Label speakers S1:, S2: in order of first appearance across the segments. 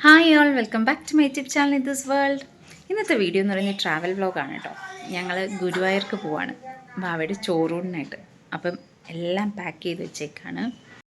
S1: Hi all, welcome back to my YouTube channel in this world. ഇന്നത്തെ video എന്ന് പറയുന്നത് travel വ്ളോഗാണ് കേട്ടോ. ഞങ്ങൾ ഗുരുവായൂർക്ക് പോവാണ് ഭാവയുടെ ചോറൂണിനായിട്ട്. അപ്പം എല്ലാം പാക്ക് ചെയ്ത് വെച്ചേക്കാണ്.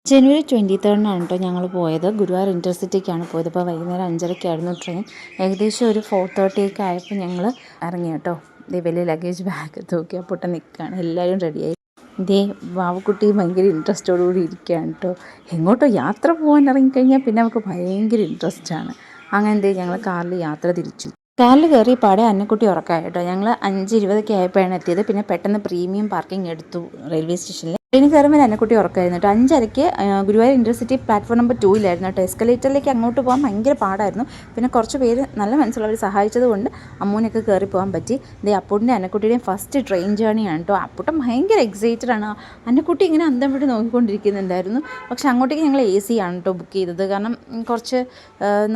S1: ജനുവരി 23 കേട്ടോ ഞങ്ങൾ പോയത്. ഗുരുവായൂർ ഇൻ്റർസിറ്റിക്കാണ് പോയത്. അപ്പോൾ വൈകുന്നേരം 5:30-ക്കായിരുന്നു ട്രെയിൻ. ഏകദേശം ഒരു 4:30 ആയപ്പോൾ ഞങ്ങൾ ഇറങ്ങി കേട്ടോ. ഇതേ വലിയ ലഗേജ് ബാഗ് തൂക്കി പൊട്ട നിൽക്കുകയാണ്. എല്ലാവരും റെഡിയായി. ഇതേ വാവക്കുട്ടി ഭയങ്കര ഇൻട്രസ്റ്റോടുകൂടി ഇരിക്കുകയാണ് കേട്ടോ. എങ്ങോട്ടോ യാത്ര പോകാൻ ഇറങ്ങിക്കഴിഞ്ഞാൽ പിന്നെ നമുക്ക് ഭയങ്കര ഇൻട്രസ്റ്റാണ്. അങ്ങനെ ഞങ്ങൾ കാറിൽ യാത്ര തിരിച്ചു. കാറിൽ കയറി പാടെ അന്നക്കുട്ടി ഉറക്കമായി കേട്ടോ. ഞങ്ങൾ 5:20 ആയപ്പോഴാണ് എത്തിയത്. പിന്നെ പെട്ടെന്ന് പ്രീമിയം പാർക്കിംഗ് എടുത്തു റെയിൽവേ സ്റ്റേഷനിൽ. ട്രെയിനിൽ കയറുമ്പോൾ അന്നക്കുട്ടി ഉറക്കമായിരുന്നു കേട്ടോ. 5:30 ഗുരുവായൂർ ഇൻ്റർസിറ്റി പ്ലാറ്റ്ഫോം നമ്പർ 2-ലായിരുന്നു കേട്ടോ. എസ്കലേറ്ററിലേക്ക് അങ്ങോട്ട് പോകാൻ ഭയങ്കര പാടായിരുന്നു. പിന്നെ കുറച്ച് പേര് നല്ല മനസ്സിലുള്ളവർ സഹായിച്ചത് കൊണ്ട് അമ്മൂനൊക്കെ കയറി പോകാൻ പറ്റി. ഇത് അപ്പൂട്ടിൻ്റെ അന്നക്കുട്ടിയുടെയും ഫസ്റ്റ് ട്രെയിൻ ജേണിയാണ് കേട്ടോ. അപ്പൂട്ടൻ ഭയങ്കര എക്സൈറ്റഡ് ആണ്. അന്നക്കുട്ടി ഇങ്ങനെ അന്തം വിട്ട് നോക്കിക്കൊണ്ടിരിക്കുന്നുണ്ടായിരുന്നു. പക്ഷെ അങ്ങോട്ടേക്ക് ഞങ്ങൾ AC ആണ് കേട്ടോ ബുക്ക് ചെയ്തത്. കാരണം കുറച്ച്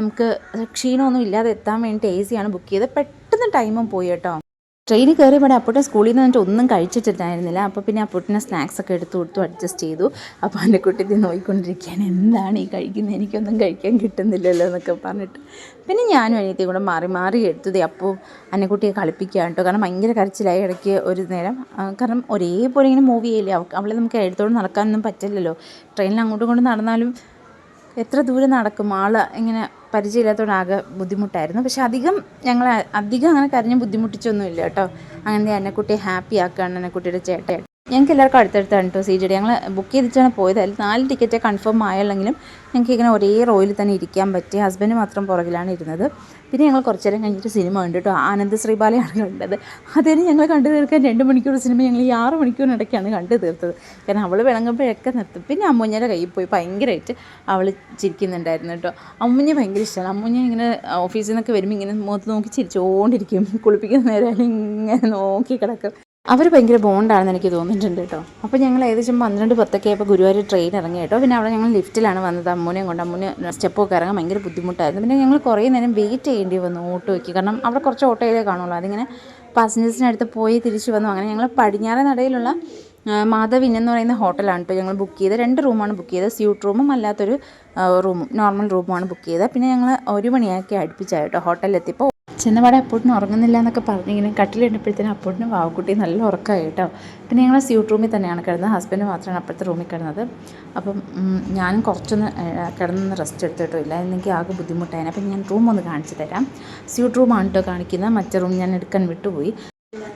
S1: നമുക്ക് ക്ഷീണമൊന്നും ഇല്ലാതെ എത്താൻ വേണ്ടിയിട്ട് AC ആണ് ബുക്ക് ചെയ്തത്. പെട്ടെന്ന് ടൈമും പോയി കേട്ടോ. ട്രെയിനിൽ കയറിയപ്പോൾ അപ്പൂട്ടൻ സ്കൂളിൽ നിന്ന് വന്നിട്ട് ഒന്നും കഴിച്ചിട്ടുണ്ടായിരുന്നില്ല. അപ്പോൾ പിന്നെ അപ്പൂട്ടിനെ സ്നാക്സൊക്കെ എടുത്തു കൊടുത്തു അഡ്ജസ്റ്റ് ചെയ്തു. അപ്പോൾ എൻ്റെ കുട്ടി നോക്കിക്കൊണ്ടിരിക്കുകയാണ്, എന്താണ് ഈ കഴിക്കുന്നത്, എനിക്കൊന്നും കഴിക്കാൻ കിട്ടുന്നില്ലല്ലോ എന്നൊക്കെ പറഞ്ഞിട്ട്. പിന്നെ ഞാനും അനിയത്തിയും കൂടെ മാറി മാറി എടുത്തത്. അപ്പോൾ അന്നക്കുട്ടിയെ കളിപ്പിക്കുകയാണ് കേട്ടോ. കാരണം ഭയങ്കര കരച്ചിലായി ഇടയ്ക്ക് ഒരു നേരം. കാരണം ഒരേപോലെ ഇങ്ങനെ മൂവ് ചെയ്യില്ലേ, അവളെ നമുക്ക് എടുത്തോണ്ട് നടക്കാനൊന്നും പറ്റില്ലല്ലോ. ട്രെയിനിൽ അങ്ങോട്ടും ഇങ്ങോട്ടും നടന്നാലും എത്ര ദൂരം നടക്കും, ഇങ്ങനെ പരിചയമില്ലാത്തതുകൊണ്ട് ആകെ ബുദ്ധിമുട്ടായിരുന്നു. പക്ഷെ ഞങ്ങൾ അങ്ങനെ കരഞ്ഞ് ബുദ്ധിമുട്ടിച്ചൊന്നുമില്ല കേട്ടോ. അങ്ങനെ അന്നക്കുട്ടിയെ ഹാപ്പി ആക്കുകയാണ് അന്നക്കുട്ടിയുടെ ചേട്ടൻ. ഞങ്ങൾക്ക് എല്ലാവർക്കും അടുത്തടുത്താണ് കേട്ടോ സീറ്റ്. ഞങ്ങൾ ബുക്ക് ചെയ്തിട്ടാണ് പോയത്. അതിൽ 4 ടിക്കറ്റ് കൺഫേം ആയുള്ളെങ്കിലും ഞങ്ങൾക്ക് ഇങ്ങനെ ഒരേ റോയിൽ തന്നെ ഇരിക്കാൻ പറ്റി. ഹസ്ബൻഡ് മാത്രം പുറകിലാണ് ഇരുന്നത്. പിന്നെ ഞങ്ങൾ കുറച്ച് നേരം കഴിഞ്ഞിട്ട് സിനിമ കണ്ടു കേട്ടോ. ആനന്ദ് ശ്രീബാലയാണ് കണ്ടത്. അതിന് ഞങ്ങൾ കണ്ടു തീർക്കാൻ 2 മണിക്കൂർ സിനിമ ഞങ്ങൾ ഈ 6 മണിക്കൂറിനിടയ്ക്കാണ് കണ്ടു തീർത്തത്. കാരണം അവൾ വിളങ്ങുമ്പോഴൊക്കെ നിർത്തും. പിന്നെ അമ്മൂഞ്ഞയുടെ കയ്യിൽ പോയി ഭയങ്കരമായിട്ട് അവൾ ചിരിക്കുന്നുണ്ടായിരുന്നു കേട്ടോ. അമ്മൂഞ്ഞ ഭയങ്കര ഇഷ്ടമാണ്. അമ്മൂഞ്ഞ ഇങ്ങനെ ഓഫീസിൽ നിന്നൊക്കെ വരുമ്പോൾ ഇങ്ങനെ മുഖത്ത് നോക്കി ചിരിച്ചുകൊണ്ടിരിക്കും. കുളിപ്പിക്കുന്ന നേരം ഇങ്ങനെ നോക്കി കിടക്കും. അവർ ഭയങ്കര ബോണ്ടാണെന്ന് എനിക്ക് തോന്നിയിട്ടുണ്ട് കേട്ടോ. അപ്പോൾ ഞങ്ങൾ ഏകദേശം 12:10 ആയപ്പോൾ ഗുരുവായൂർ ട്രെയിൻ ഇറങ്ങി കേട്ടോ. പിന്നെ അവിടെ ഞങ്ങൾ ലിഫ്റ്റിലാണ് വന്നത്. അമ്മൂനെയും കൊണ്ട് അമ്മൂന് സ്റ്റെപ്പൊക്കെ ഇറങ്ങാൻ ഭയങ്കര ബുദ്ധിമുട്ടായിരുന്നു. പിന്നെ ഞങ്ങൾ കുറേ നേരം വെയിറ്റ് ചെയ്യേണ്ടി വന്നു ഓട്ടോയ്ക്ക്. കാരണം അവിടെ കുറച്ച് ഓട്ടോയിലേ കാണുള്ളൂ. അതിങ്ങനെ പാസഞ്ചേഴ്സിനടുത്ത് പോയി തിരിച്ച് വന്നു. അങ്ങനെ ഞങ്ങൾ പടിഞ്ഞാറേ നടയിലുള്ള മാധവിൻ എന്ന് പറയുന്ന ഹോട്ടലാണ് കേട്ടോ ഞങ്ങൾ ബുക്ക് ചെയ്തത്. 2 റൂമാണ് ബുക്ക് ചെയ്തത്. സ്യൂട്ട് റൂമും അല്ലാത്തൊരു റൂമും നോർമൽ റൂമുമാണ് ബുക്ക് ചെയ്തത്. പിന്നെ ഞങ്ങൾ 1 മണിയാക്കി അടുപ്പിച്ചായി കേട്ടോ ഹോട്ടലിലെത്തിയപ്പോൾ. ചെന്നപാടെ അപ്പൂട്ടിന് ഉറങ്ങുന്നില്ല എന്നൊക്കെ പറഞ്ഞിങ്ങനെ കട്ടിലിട്ടപ്പോഴത്തേനും അപ്പൂട്ടിന് വാവക്കുട്ടി നല്ല ഉറക്കമായി കേട്ടോ. പിന്നെ ഞങ്ങൾ സ്യൂട്ട് റൂമിൽ തന്നെയാണ് കിടന്നത്. ഹസ്ബൻഡ് മാത്രമാണ് അപ്പോഴത്തെ റൂമിൽ കിടന്നത്. അപ്പം ഞാനും കുറച്ചൊന്ന് കിടന്നൊന്ന് റെസ്റ്റ് എടുത്തിട്ടോ. ഇല്ല എനിക്ക് ആകെ ബുദ്ധിമുട്ടായിരുന്നു. അപ്പം ഞാൻ റൂം ഒന്ന് കാണിച്ചു തരാം. സ്യൂട്ട് റൂമാണ് കേട്ടോ കാണിക്കുന്നത്. മറ്റേ റൂം ഞാൻ എടുക്കാൻ വിട്ടുപോയി.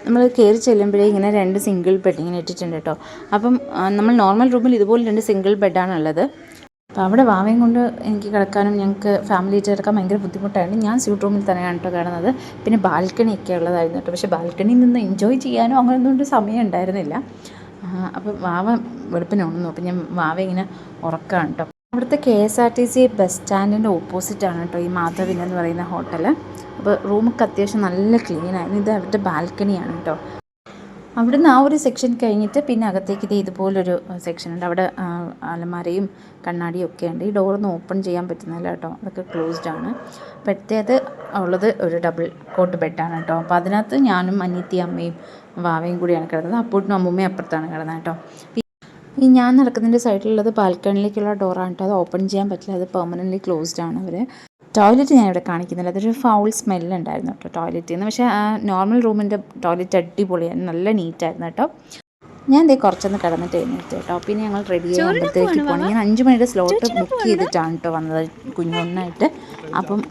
S1: നമ്മൾ കയറി ചെല്ലുമ്പോഴേ ഇങ്ങനെ 2 സിംഗിൾ ബെഡ് ഇങ്ങനെ ഇട്ടിട്ടുണ്ട് കേട്ടോ. അപ്പം നമ്മൾ നോർമൽ റൂമിൽ ഇതുപോലെ 2 സിംഗിൾ ബെഡാണുള്ളത്. അപ്പോൾ അവിടെ വാവയും കൊണ്ട് എനിക്ക് കിടക്കാനും ഞങ്ങൾക്ക് ഫാമിലിയായിട്ട് കിടക്കാൻ ഭയങ്കര ബുദ്ധിമുട്ടായിരുന്നു. ഞാൻ സ്യൂട്ട് റൂമിൽ തന്നെയാണ് കേട്ടോ കിടന്നത്. പിന്നെ ബാൽക്കണിയൊക്കെ ഉള്ളതായിരുന്നു കേട്ടോ. പക്ഷേ ബാൽക്കണിയിൽ നിന്ന് എൻജോയ് ചെയ്യാനോ അങ്ങനെയൊന്നും സമയം ഉണ്ടായിരുന്നില്ല. അപ്പം വാവ വെളുപ്പിന് ഉണർന്നു. അപ്പം ഞാൻ വാവ ഇങ്ങനെ ഉറക്കമാണ് കേട്ടോ. അവിടുത്തെ KSRTC ബസ് സ്റ്റാൻഡിൻ്റെ ഓപ്പോസിറ്റാണ് കേട്ടോ ഈ മാധവിൻ എന്ന് പറയുന്ന ഹോട്ടൽ. അപ്പോൾ റൂമൊക്കെ അത്യാവശ്യം നല്ല ക്ലീനായിരുന്നു. ഇത് അവരുടെ ബാൽക്കണിയാണ് കേട്ടോ. അവിടുന്ന് ആ ഒരു സെക്ഷൻ കഴിഞ്ഞിട്ട് പിന്നെ അകത്തേക്ക് ഇതുപോലൊരു സെക്ഷൻ ഉണ്ട്. അവിടെ അലമാരയും കണ്ണാടിയും ഒക്കെ ഉണ്ട്. ഈ ഡോറൊന്നും ഓപ്പൺ ചെയ്യാൻ പറ്റുന്നില്ല കേട്ടോ. അതൊക്കെ ക്ലോസ്ഡ് ആണ്. അപ്പോഴത്തേത് ഉള്ളത് ഒരു ഡബിൾ കോട്ട് ബെഡാണ് കേട്ടോ. അപ്പോൾ അതിനകത്ത് ഞാനും അനിയത്തി അമ്മയും വാവയും കൂടിയാണ് കിടന്നത്. അപ്പൂട്ടിനും അമ്മൂമ്മയും അപ്പുറത്താണ് കിടന്നത് കേട്ടോ. ഈ ഞാൻ നടക്കുന്നതിൻ്റെ സൈഡിലുള്ളത് ബാൽക്കണിലേക്കുള്ള ഡോറാണ് കേട്ടോ. അത് ഓപ്പൺ ചെയ്യാൻ പറ്റില്ല. അത് പെർമനൻ്റ്ലി ക്ലോസ്ഡ് ആണ്. അവർ ടോയ്ലറ്റ് ഞാൻ ഇവിടെ കാണിക്കുന്നില്ല. അതൊരു ഫൗൾ സ്മെല്ലുണ്ടായിരുന്നു കേട്ടോ ടോയ്ലറ്റിൽ നിന്ന്. പക്ഷേ നോർമൽ റൂമിൻ്റെ ടോയ്ലറ്റ് അടിപൊളിയായിരുന്നു, നല്ല നീറ്റായിരുന്നു കേട്ടോ. ഞാൻ ഇതേ കുറച്ചൊന്ന് കിടന്നിട്ട് എഴുന്നേറ്റ് കേട്ടോ. പിന്നെ ഞങ്ങൾ റെഡി ആകുമ്പോഴത്തേക്ക് പോകണം. ഞാൻ 5 മണിയുടെ സ്ലോട്ട് ബുക്ക് ചെയ്തിട്ടാണ് കേട്ടോ വന്നത് കുഞ്ഞൊന്നായിട്ട്. അപ്പം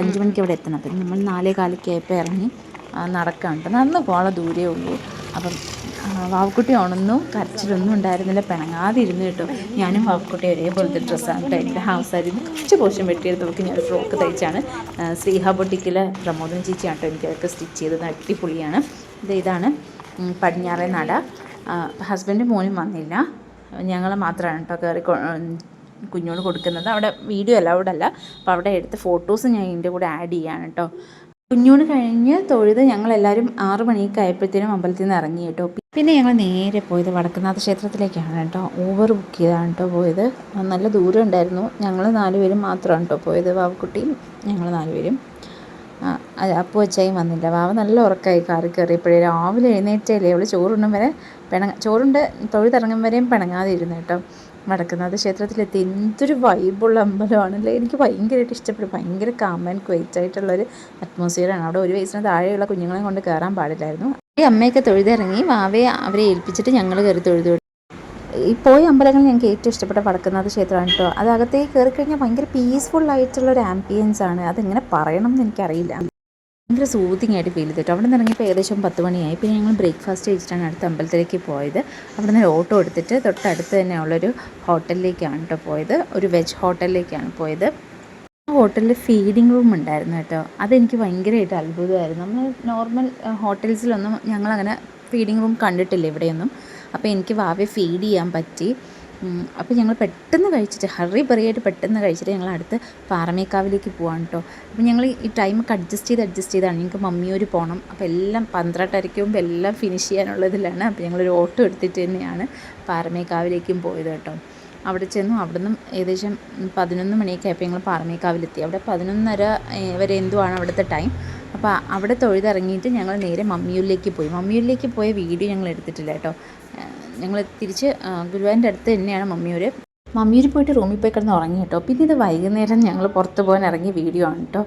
S1: 5 മണിക്ക് ഇവിടെ എത്തണം. അപ്പം നമ്മൾ 4:15 ആയപ്പോൾ ഇറങ്ങി നടക്കാം കേട്ടോ. നടന്ന് പോകാനുള്ള ദൂരേ ഉള്ളൂ. അപ്പം വാവക്കുട്ടി ഉണർന്നു. കരച്ചിലൊന്നും ഉണ്ടായിരുന്നില്ല, പിണങ്ങാതെ ഇരുന്നു കേട്ടോ. ഞാനും വാവക്കുട്ടി ഒരേപോലത്തെ ഡ്രസ്സാണ് കേട്ടോ. എൻ്റെ ഹാഫ് സാരിന്ന് കുറച്ച് പോഷൻ വെട്ടിയെടുത്തവർക്ക് ഞാൻ ഫ്രോക്ക് തയ്ച്ചാണ്. ശ്രീഹ ബൊട്ടിക്കിലെ പ്രമോദൻ ചേച്ചിയാണ് കേട്ടോ എനിക്കതൊക്കെ സ്റ്റിച്ച് ചെയ്തത്. അടിപൊളിയാണ്. ഇതാണ് പടിഞ്ഞാറേ നട. ഹസ്ബൻഡ് മോനും വന്നില്ല, ഞങ്ങൾ മാത്രമാണ് കേട്ടോ കയറി കുഞ്ഞോട് കൊടുക്കുന്നത്. അവിടെ വീഡിയോ അലൗഡ് അല്ല. അപ്പോൾ അവിടെ എടുത്ത ഫോട്ടോസ് ഞാൻ ഇതിൻ്റെ കൂടെ ആഡ് ചെയ്യാണ് കേട്ടോ. കുഞ്ഞൂട് കഴിഞ്ഞ് തൊഴുത് ഞങ്ങളെല്ലാവരും 6 മണിയൊക്കെ ആയപ്പോഴത്തേനും അമ്പലത്തിൽ നിന്ന് ഇറങ്ങി കേട്ടോ. പിന്നെ ഞങ്ങൾ നേരെ പോയത് വടക്കുംനാഥ ക്ഷേത്രത്തിലേക്കാണ് കേട്ടോ. ഊബർ ബുക്ക് ചെയ്താണ് കേട്ടോ പോയത്. നല്ല ദൂരം ഉണ്ടായിരുന്നു. ഞങ്ങൾ 4 പേരും മാത്രമാണ് കേട്ടോ പോയത്. വാവക്കുട്ടിയും ഞങ്ങൾ 4 പേരും. അപ്പോൾ അച്ചായും വന്നില്ല. വാവ നല്ല ഉറക്കമായി കാറിൽ കയറിയപ്പോഴേ. രാവിലെ എഴുന്നേറ്റല്ലേ അവൾ ചോറുണ്ണും വരെ തൊഴുതിറങ്ങും വരെയും പിണങ്ങാതെ ഇരുന്നു കേട്ടോ. വടക്കുന്നാഥ ക്ഷേത്രത്തിലെത്തി. എന്തൊരു വൈബുള്ള അമ്പലമാണല്ലേ. എനിക്ക് ഭയങ്കരമായിട്ട് ഇഷ്ടപ്പെട്ടു. ഭയങ്കര കാം ആൻഡ് ക്വൈറ്റ് ആയിട്ടുള്ളൊരു അറ്റ്മോസ്ഫിയറാണ്. അവിടെ ഒരു വയസ്സിന് താഴെയുള്ള കുഞ്ഞുങ്ങളെ കൊണ്ട് കയറാൻ പാടില്ലായിരുന്നു. ഈ അമ്മയൊക്കെ തൊഴുതിറങ്ങി വാവയെ അവരെ ഏൽപ്പിച്ചിട്ട് ഞങ്ങൾ കയറി തൊഴുതു. ഈ പോയ അമ്പലങ്ങളിൽ ഞങ്ങൾക്ക് ഏറ്റവും ഇഷ്ടപ്പെട്ട വടക്കുന്നാഥ ക്ഷേത്രമാണ് കേട്ടോ. അത് അകത്തേക്ക് കയറി കഴിഞ്ഞാൽ ഭയങ്കര പീസ്ഫുൾ ആയിട്ടുള്ളൊരു ആംബിയൻസ് ആണ്. അതെങ്ങനെ പറയണം എന്ന് എനിക്കറിയില്ല. ഭയങ്കര സൂത്തിങ് ആയിട്ട് ഫീൽ ചെയ്തിട്ട് അവിടെ നിന്ന് ഇറങ്ങിയപ്പോൾ ഏകദേശം 10 മണിയായി. പിന്നെ ഞങ്ങൾ ബ്രേക്ക്ഫാസ്റ്റ് കഴിച്ചിട്ടാണ് അടുത്ത അമ്പലത്തിലേക്ക് പോയത്. അവിടെ നിന്ന് ഓട്ടോ എടുത്തിട്ട് തൊട്ടടുത്ത് തന്നെ ഉള്ളൊരു ഹോട്ടലിലേക്കാണ് കേട്ടോ പോയത്. ഒരു വെജ് ഹോട്ടലിലേക്കാണ് പോയത്. ആ ഹോട്ടലിൽ ഫീഡിങ് റൂം ഉണ്ടായിരുന്നു കേട്ടോ. അതെനിക്ക് ഭയങ്കരമായിട്ട് അത്ഭുതമായിരുന്നു. നമ്മൾ നോർമൽ ഹോട്ടൽസിലൊന്നും ഞങ്ങളങ്ങനെ ഫീഡിങ് റൂം കണ്ടിട്ടില്ല ഇവിടെയൊന്നും. അപ്പോൾ എനിക്ക് വാവയെ ഫീഡ് ചെയ്യാൻ പറ്റി. അപ്പോൾ ഞങ്ങൾ പെട്ടെന്ന് കഴിച്ചിട്ട് ബറിയായിട്ട് പെട്ടെന്ന് കഴിച്ചിട്ട് ഞങ്ങൾ അടുത്ത് പാറമേക്കാവിലേക്ക് പോകാൻ കേട്ടോ. അപ്പോൾ ഞങ്ങൾ ഈ ടൈമൊക്കെ അഡ്ജസ്റ്റ് ചെയ്താണ്. ഞങ്ങൾക്ക് മമ്മിയൂർ പോകണം. അപ്പോൾ എല്ലാം 12:30 മുമ്പ് എല്ലാം ഫിനിഷ് ചെയ്യാനുള്ളതിലാണ്. അപ്പോൾ ഞങ്ങളൊരു ഓട്ടോ എടുത്തിട്ട് തന്നെയാണ് പാറമേക്കാവിലേക്കും പോയത് കേട്ടോ. അവിടെ ചെന്നു. അവിടെ നിന്നും ഏകദേശം 11 മണിയൊക്കെ ആയപ്പോൾ ഞങ്ങൾ പാറമേക്കാവിലെത്തി. അവിടെ 11:30 വരെ എന്തുവാണ് അവിടുത്തെ ടൈം. അപ്പോൾ അവിടെ തൊഴുതിറങ്ങിയിട്ട് ഞങ്ങൾ നേരെ മമ്മിയൂരിലേക്ക് പോയി. മമ്മിയൂരിലേക്ക് പോയ വീഡിയോ ഞങ്ങൾ എടുത്തിട്ടില്ല കേട്ടോ. ഞങ്ങൾ തിരിച്ച് ഗുരുവായൂരിൻ്റെ അടുത്ത് തന്നെയാണ് മമ്മിയൂർ പോയിട്ട് റൂമിൽ പോയി കിടന്ന് ഉറങ്ങി കേട്ടോ. പിന്നെ ഇത് വൈകുന്നേരം ഞങ്ങൾ പുറത്ത് പോകാൻ ഇറങ്ങിയ വീഡിയോ ആണ് കേട്ടോ.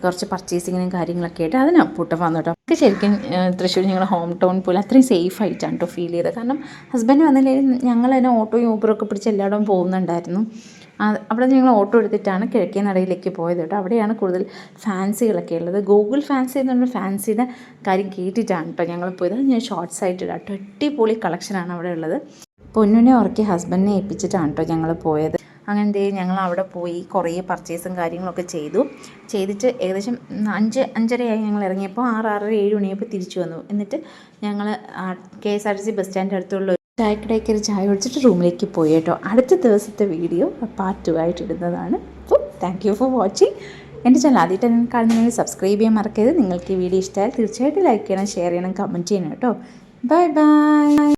S1: കുറച്ച് പർച്ചേസിങ്ങിനും കാര്യങ്ങളൊക്കെ ആയിട്ട് അതിന് പൂട്ടം വന്നു കേട്ടോ. ഒക്കെ ശരിക്കും തൃശ്ശൂർ ഞങ്ങളുടെ ഹോം ടൗൺ പോലെ അത്രയും സേഫ് ആയിട്ടാണ് കേട്ടോ ഫീൽ ചെയ്തത്. കാരണം ഹസ്ബൻഡ് വന്നില്ലെങ്കിൽ ഞങ്ങൾ തന്നെ ഓട്ടോയും ഊബറൊക്കെ പിടിച്ച് എല്ലായിടവും പോകുന്നുണ്ടായിരുന്നു. അവിടെ ഞങ്ങൾ ഓട്ടോ എടുത്തിട്ടാണ് കിഴക്കേ നടയിലേക്ക് പോയത് കേട്ടോ. അവിടെയാണ് കൂടുതൽ ഫാൻസികളൊക്കെ ഉള്ളത്. ഗൂഗിൾ ഫാൻസി എന്നുള്ള ഫാൻസിയുടെ കാര്യം കേട്ടിട്ടാണ് കേട്ടോ ഞങ്ങൾ പോയത്. ഞാൻ ഷോർട്ട്സ് ആയിട്ട് ഇടാം കേട്ടോ. അടിപൊളി കളക്ഷനാണ് അവിടെ ഉള്ളത്. പൊന്നുനെ ഉറക്കി ഹസ്ബൻഡിനെ ഏൽപ്പിച്ചിട്ടാണ് കേട്ടോ ഞങ്ങൾ പോയത്. അങ്ങനെ ഞങ്ങൾ അവിടെ പോയി കുറേ പർച്ചേസും കാര്യങ്ങളൊക്കെ ചെയ്തിട്ട് ഏകദേശം 5:30 ഞങ്ങൾ ഇറങ്ങിയപ്പോൾ 6-6:30-7 മണിയായപ്പോൾ തിരിച്ചു വന്നു. എന്നിട്ട് ഞങ്ങൾ KSRTC ബസ് സ്റ്റാൻഡിൻ്റെ അടുത്തുള്ള ചായക്കടയ്ക്ക് ഒരു ചായ കുടിച്ചിട്ട് റൂമിലേക്ക് പോയി കേട്ടോ. അടുത്ത ദിവസത്തെ വീഡിയോ പാർട്ട് 2 ആയിട്ട് ഇടുന്നതാണ്. അപ്പോൾ താങ്ക് യു ഫോർ വാച്ചിങ്. എൻ്റെ ചാനൽ ആദ്യമായിട്ട് കാണുന്നതിന് സബ്സ്ക്രൈബ് ചെയ്യാൻ മറക്കരുത്. നിങ്ങൾക്ക് ഈ വീഡിയോ ഇഷ്ടമായാൽ തീർച്ചയായിട്ടും ലൈക്ക് ചെയ്യണം, ഷെയർ ചെയ്യണം, കമൻറ്റ് ചെയ്യണം കേട്ടോ. Bye bye.